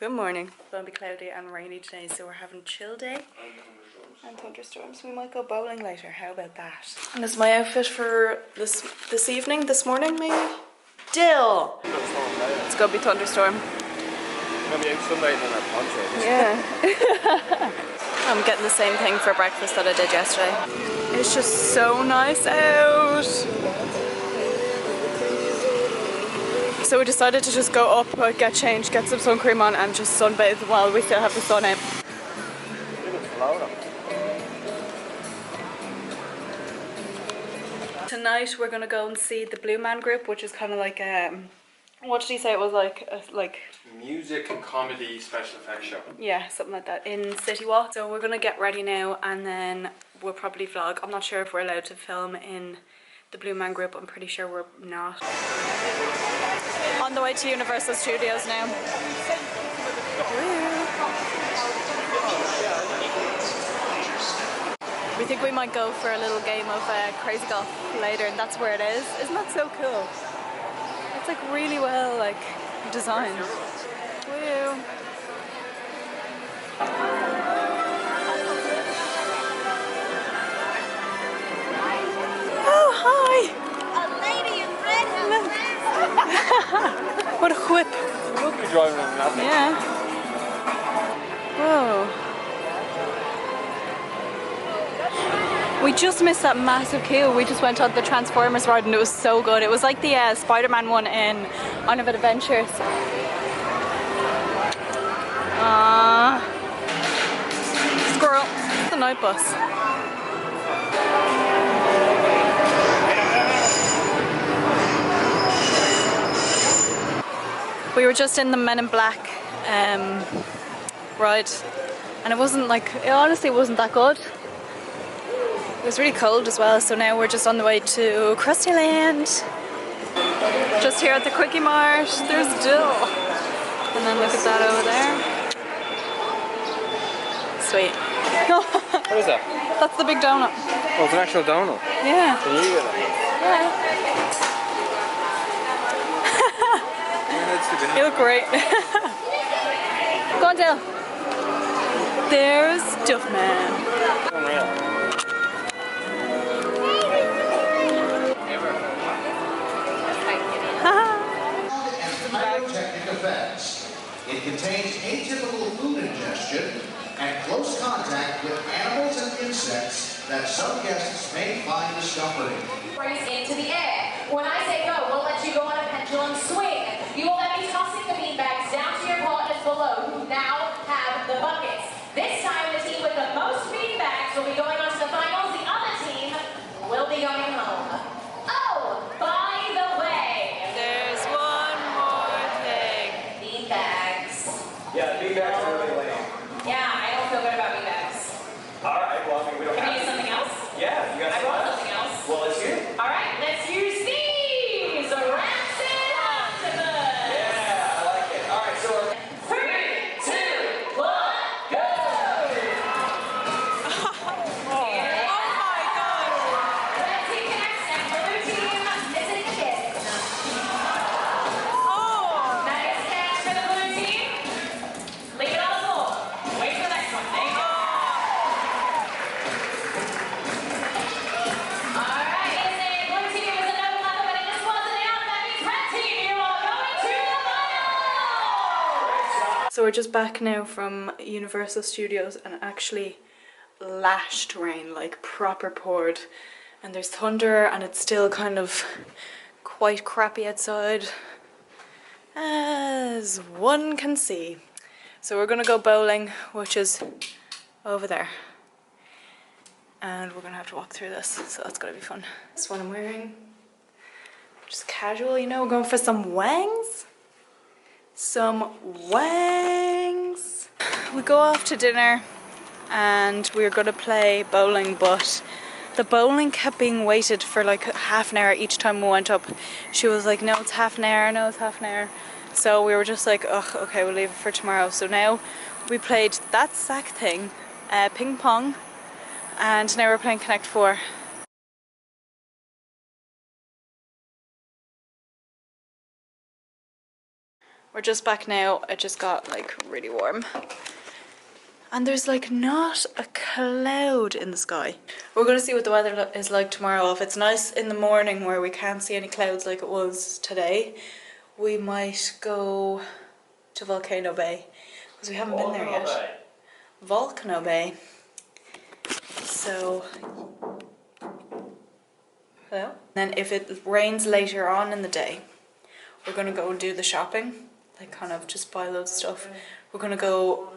Good morning. It's going to be cloudy and rainy today, so we're having a chill day. And thunderstorms. We might go bowling later. How about that? And this is my outfit for this morning maybe? Dill! It's going to be thunderstorm. Maybe out sunbathing in our poncho. Yeah. I'm getting the same thing for breakfast that I did yesterday. It's just so nice out. So we decided to just go up, get changed, get some sun cream on and just sunbathe while we still have the sun out. Tonight we're going to go and see the Blue Man Group, which is kind of like what did he say it was like? Like music and comedy special effects show. Yeah, something like that in City Walk. So we're going to get ready now and then we'll probably vlog. I'm not sure if we're allowed to film in the Blue Man Group. I'm pretty sure we're not. On the way to Universal Studios now. We think we might go for a little game of Crazy Golf later, and that's where it is. Isn't that so cool? It's like really well like designed. Woo. Oh, hi! A lady in red has What a whip! We'll be driving on that. Yeah. Whoa. We just missed that massive queue. We just went on the Transformers ride and it was so good. It was like the Spider-Man one on a bit of Adventures. Squirrel. It's the night bus. We were just in the Men in Black ride and it honestly wasn't that good. It was really cold as well, so now we're just on the way to Krustyland. Just here at the Quickie Mart, there's Dill. And then look at that over there. Sweet. What is that? That's the big donut. Oh, it's an actual donut. Yeah. Can you get Yeah. You look great. Go on, Dill. There's Duffman. Unreal. It contains atypical food ingestion and close contact with animals and insects that some guests may find discomforting. Raise into the air. When I say go, we'll let you go on a pendulum swing. You will then be tossing the beanbags down to your partners below who now have the buckets. This time the team with the most beanbags will be going on to the finals. The other team will be going home. Oh, by the way, There's one more thing. beanbags. Yeah, the beanbags are really lame. Yeah, I don't feel good about beanbags. Alright, well, I mean, we don't Can have we use something else? Yeah, you got I want something else. Well, let's hear it. All right, let's use these. Rancid Octopus. Yeah, I like it. Alright, so 3, 2, 1, go! Oh my god! Red team connects and blue team is a kiss. Oh! Nice catch for the blue team. Leave it on the floor. Wait for the next one. There you go. All right, it's a blue team with a double level, but it just wasn't enough. That means red team, you are going to the final. So we're just back now from Universal Studios and actually lashed rain, like proper poured. And there's thunder and it's still kind of quite crappy outside, as one can see. So we're gonna go bowling, which is over there. And we're gonna have to walk through this, so that's gonna be fun. This one I'm wearing, just casual, you know, going for some wangs. Some wangs. We go off to dinner and we're gonna play bowling, but the bowling kept being waited for like half an hour each time we went up. She was like, no, it's half an hour, no, it's half an hour. So we were just like, ugh, okay, we'll leave it for tomorrow. So now we played that sack thing, ping pong, and now we're playing Connect 4. We're just back now. It just got like really warm. And there's like not a cloud in the sky. We're gonna see what the weather is like tomorrow. If it's nice in the morning where we can't see any clouds like it was today, we might go to Volcano Bay because we haven't been there yet. Volcano Bay. So, hello? Then if it rains later on in the day, we're gonna go and do the shopping. Like kind of just buy loads of stuff. We're gonna go,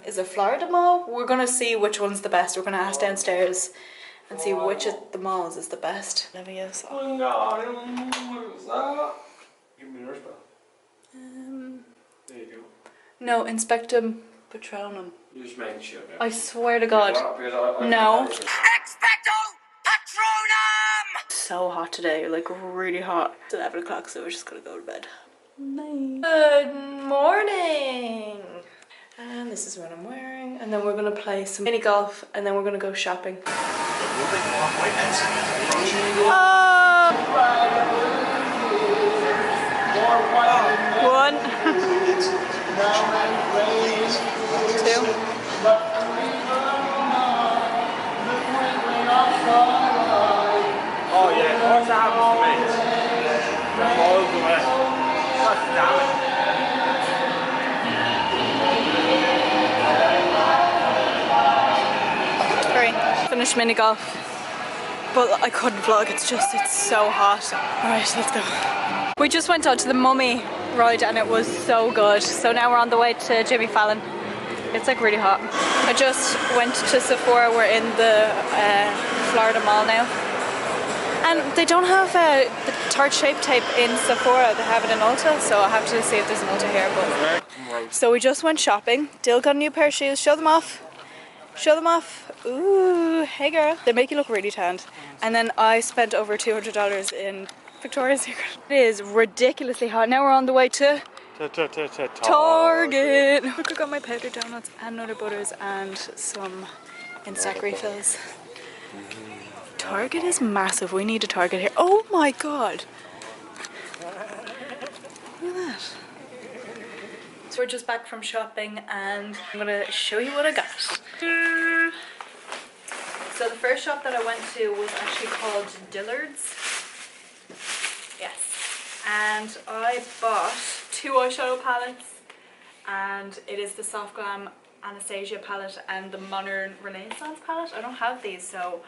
is it Florida Mall? We're gonna see which one's the best. We're gonna ask downstairs and see which of the malls is the best. Give me yours, Bill. There you go. No, Inspectum Patronum. You just making sure. I swear to God. No. Expecto Patronum! So hot today, like really hot. It's 11 o'clock, so we're just gonna go to bed. Nice. Good morning. And this is what I'm wearing. And then we're gonna play some mini golf, and then we're gonna go shopping. One. Two. Oh yeah, what's that happened to me? I'm all over the way. That's damage. Sorry, finished mini golf, but I couldn't vlog. It's so hot. All right, let's go. We just went out to the Mummy ride and it was so good. So now we're on the way to Jimmy Fallon. It's like really hot. I just went to Sephora. We're in the Florida Mall now. And they don't have the tart shape tape in Sephora. They have it in Ulta, so I'll have to see if there's an Ulta here. But so we just went shopping. Dill got a new pair of shoes. Show them off. Show them off. Ooh, hey girl. They make you look really tanned. And then I spent over $200 in Victoria's Secret. It is ridiculously hot. Now we're on the way to Target. Look, I got my powdered donuts and Nutter Butters and some Instac refills. Target is massive. We need a Target here. Oh my God. Look at that. So we're just back from shopping and I'm gonna show you what I got. So the first shop that I went to was actually called Dillard's. Yes. And I bought 2 eyeshadow palettes, and it is the Soft Glam Anastasia palette and the Modern Renaissance palette. I don't have these, so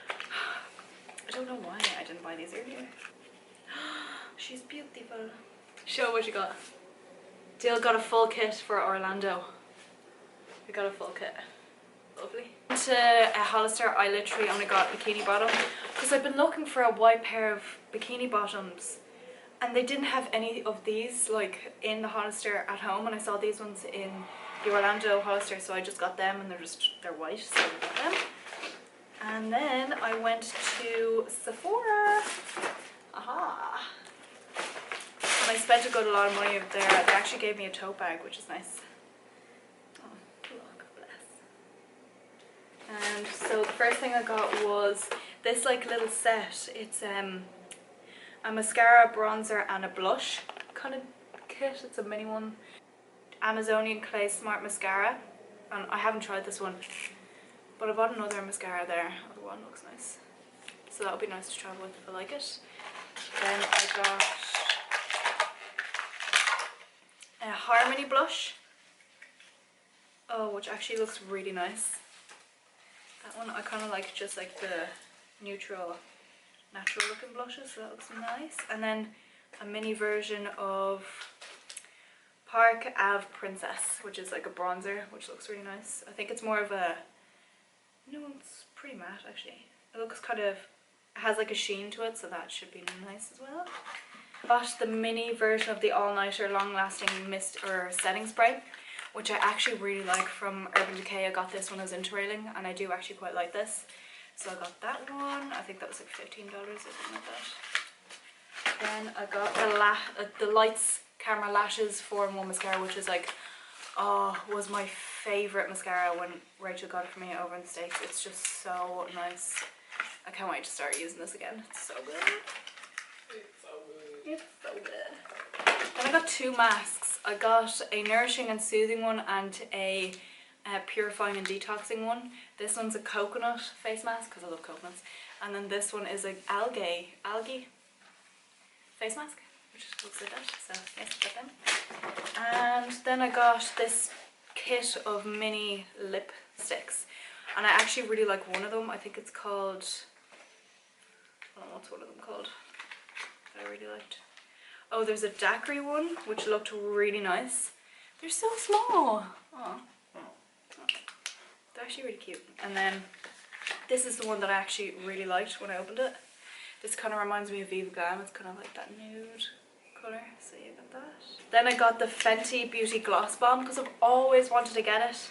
I don't know why I didn't buy these earlier. She's beautiful. Show what you got. Dill got a full kit for Orlando. We got a full kit. Lovely. To Hollister, I literally only got bikini bottom because I've been looking for a white pair of bikini bottoms and they didn't have any of these like in the Hollister at home, and I saw these ones in the Orlando Hollister, so I just got them, and they're white, so I got them. And then I went to Sephora. Aha! And I spent a good lot of money there. They actually gave me a tote bag, which is nice. Oh, look, bless. And so the first thing I got was this like little set. It's a mascara, bronzer and a blush kind of kit. It's a mini one. Amazonian Clay Smart Mascara. And I haven't tried this one, but I bought another mascara there. The one looks nice. So that would be nice to travel with if I like it. Then I got a Harmony blush. Oh, which actually looks really nice. That one I kind of like, just like the neutral, natural looking blushes, so that looks nice. And then a mini version of Park Ave Princess, which is like a bronzer, which looks really nice. I think it's more of a, no, it's pretty matte actually. It looks kind of, it has like a sheen to it, so that should be nice as well. Got the mini version of the All Nighter Long Lasting Mist or Setting Spray, which I actually really like from Urban Decay. I got this when I was interrailing, and I do actually quite like this. So I got that one. I think that was like $15 or something like that. Then I got the Lights Camera Lashes 4-in-1 mascara, which is like, oh, was my favourite mascara when Rachel got it for me over in the States. It's just so nice. I can't wait to start using this again. It's so good. It's so good. Then I got 2 masks. I got a nourishing and soothing one and a purifying and detoxing one. This one's a coconut face mask because I love coconuts, and then this one is an algae face mask, which looks like that. So yes, got them. And then I got this kit of mini lipsticks, and I actually really like one of them. I think it's called, I don't know what's one of them called that I really liked. Oh, there's a daiquiri one which looked really nice. They're so small. Oh. They're actually really cute. And then this is the one that I actually really liked when I opened it. This kind of reminds me of Viva Glam. It's kind of like that nude colour, so you got that. Then I got the Fenty Beauty Gloss Bomb because I've always wanted to get it,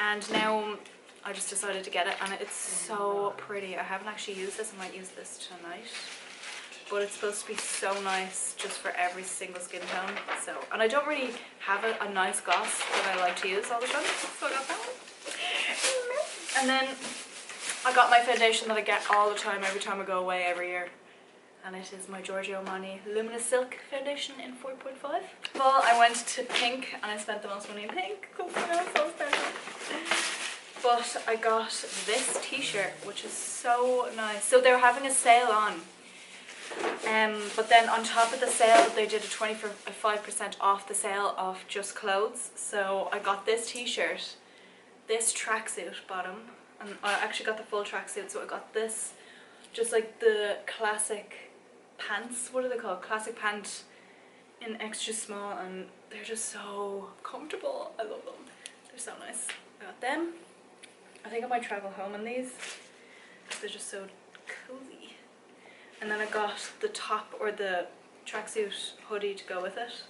and now I just decided to get it, and it's so pretty. I haven't actually used this. I might use this tonight, but it's supposed to be so nice just for every single skin tone. So, and I don't really have a nice gloss that I like to use all the time, so I got that one. And then I got my foundation that I get all the time every time I go away every year, and it is my Giorgio Armani Luminous Silk foundation in 4.5. Well, I went to Pink and I spent the most money in Pink because I know it's so expensive. But I got this t-shirt, which is so nice. So they were having a sale on, but then on top of the sale they did a 25% off the sale of just clothes. So I got this t-shirt, this tracksuit bottom, and I actually got the full tracksuit. So I got this, just like the classic pants, what are they called? Classic pant in extra small, and they're just so comfortable. I love them. They're so nice. I got them. I think I might travel home in these because they're just so cozy. And then I got the top, or the tracksuit hoodie to go with it,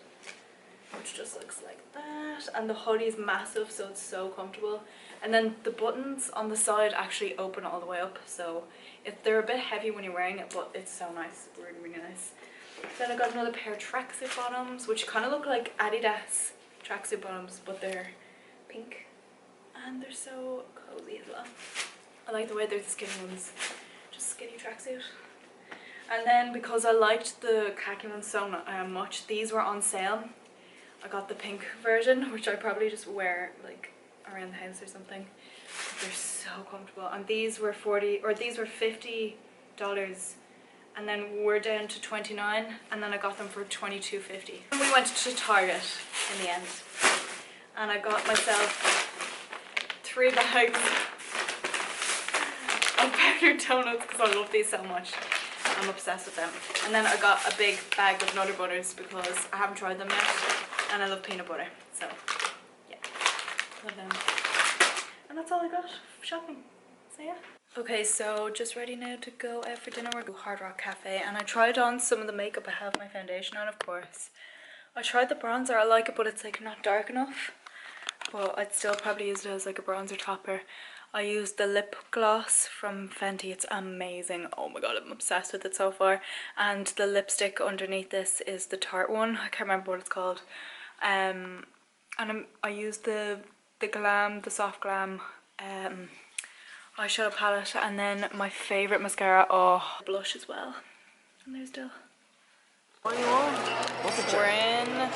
which just looks like that, and the hoodie is massive, so it's so comfortable. And then the buttons on the side actually open all the way up, so they're a bit heavy when you're wearing it, but it's so nice, really, really nice. Then I got another pair of tracksuit bottoms, which kind of look like Adidas tracksuit bottoms, but they're pink, and they're so cozy as well. I like the way they're the skinny ones, just skinny tracksuit. And then because I liked the khaki ones so much, these were on sale. I got the pink version, which I probably just wear like around the house or something. They're so comfortable, and these were $50, and then we're down to $29, and then I got them for $22.50. We went to Target in the end, and I got myself 3 bags of powdered donuts because I love these so much. I'm obsessed with them. And then I got a big bag of Nutter Butters because I haven't tried them yet, and I love peanut butter, so yeah, love them. And that's all I got for shopping, so yeah. Okay, so just ready now to go out for dinner. We're going to Hard Rock Cafe, and I tried on some of the makeup. I have my foundation on, of course. I tried the bronzer. I like it, but it's like not dark enough, but I'd still probably use it as like a bronzer topper. I used the lip gloss from Fenty. It's amazing. Oh my god, I'm obsessed with it so far. And the lipstick underneath this is the Tarte one. I can't remember what it's called. And I used the Glam, the Soft Glam eyeshadow palette, and then my favourite mascara, blush as well. And there's still. What do you want? We're in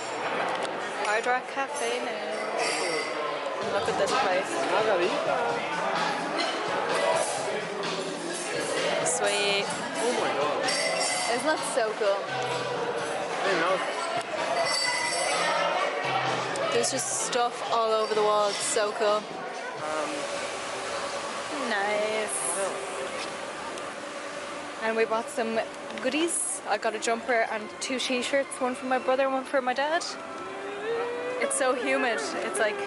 Hard Rock Cafe now. Look at this place. Sweet. Oh my god. Isn't that so cool? I didn't know. There's just stuff all over the wall. It's so cool. Nice. And we bought some goodies. I got a jumper and 2 t-shirts, one for my brother and one for my dad. It's so humid. It's like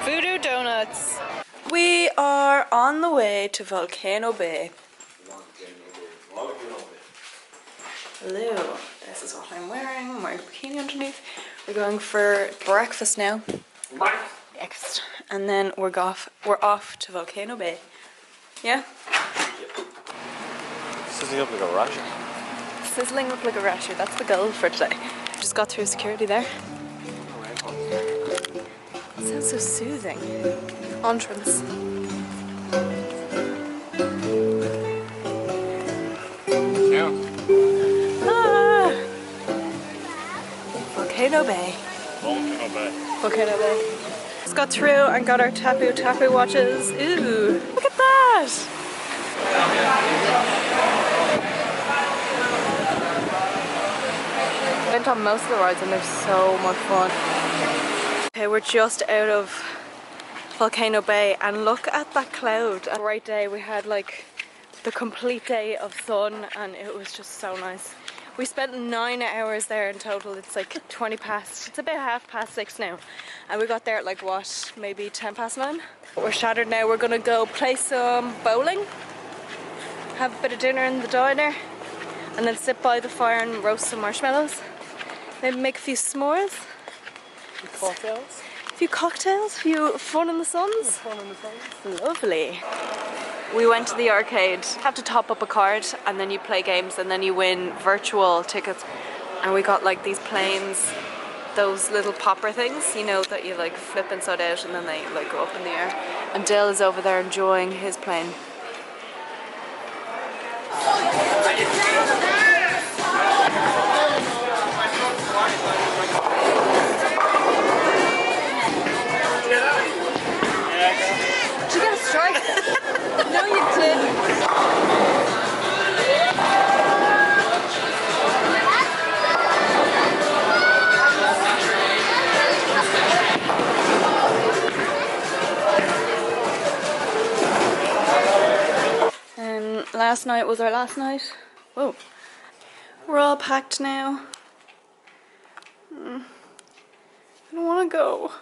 Voodoo Donuts. We are on the way to Volcano Bay. Hello. This is what I'm wearing. I'm wearing a bikini underneath. We're going for breakfast now. Next. And then we're off to Volcano Bay. Yeah? Sizzling up like a rasher. Sizzling up like a rasher. That's the goal for today. Just got through security there. It sounds so soothing. Entrance. Volcano Bay. Volcano Bay. Volcano Bay. Just got through and got our tapu watches. Ooh, look at that! Went on most of the rides and they're so much fun. Okay, we're just out of Volcano Bay and look at that cloud. A great day. We had like the complete day of sun and it was just so nice. We spent 9 hours there in total. It's like 20 past, it's about 6:30 now. And we got there at like what, maybe 9:10? We're shattered now. We're gonna go play some bowling, have a bit of dinner in the diner, and then sit by the fire and roast some marshmallows. Maybe make a few s'mores. Cocktails? A few cocktails, a few fun in the suns. Lovely. We went to the arcade. You have to top up a card and then you play games and then you win virtual tickets. And we got like these planes, those little popper things, you know, that you like flip inside out and then they like go up in the air. And Dale is over there enjoying his plane. Did you get a strike? No, you didn't. Last night was our last night. Whoa. We're all packed now. I don't want to go.